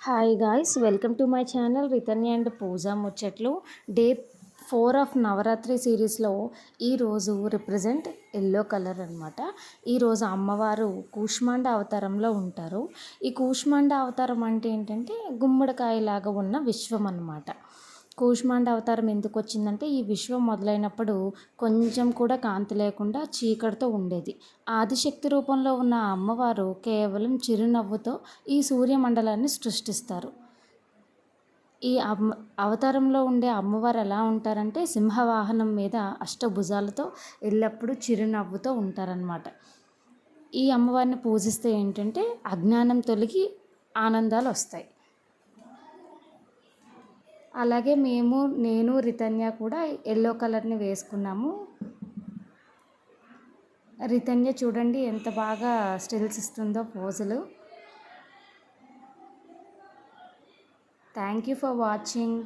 Hi guys, welcome to my channel Ritanya and Pooja ముచ్చట్లు. Day 4 of Navratri సిరీస్లో ఈరోజు రిప్రజెంట్ ఎల్లో కలర్ అనమాట. ఈరోజు అమ్మవారు కూష్మాండ అవతారంలో ఉంటారు. ఈ కూష్మాండ అవతారం అంటే ఏంటంటే గుమ్మడికాయలాగా ఉన్న విశ్వం అన్నమాట. కూష్మాండ అవతారం ఎందుకు వచ్చిందంటే ఈ విశ్వం మొదలైనప్పుడు కొంచెం కూడా కాంతి లేకుండా చీకటితో ఉండేది. ఆదిశక్తి రూపంలో ఉన్న ఆ అమ్మవారు కేవలం చిరునవ్వుతో ఈ సూర్యమండలాన్ని సృష్టిస్తారు. ఈ అవతారంలో ఉండే అమ్మవారు ఎలా ఉంటారంటే సింహవాహనం మీద అష్టభుజాలతో ఎల్లప్పుడూ చిరునవ్వుతో ఉంటారనమాట. ఈ అమ్మవారిని పూజిస్తే ఏంటంటే అజ్ఞానం తొలగి ఆనందాలు వస్తాయి. అలాగే నేను రితన్య కూడా ఎల్లో కలర్ని వేసుకున్నాము. రితన్య చూడండి ఎంత బాగా స్టిల్స్ ఇస్తుందో పోజులు. Thank you for watching.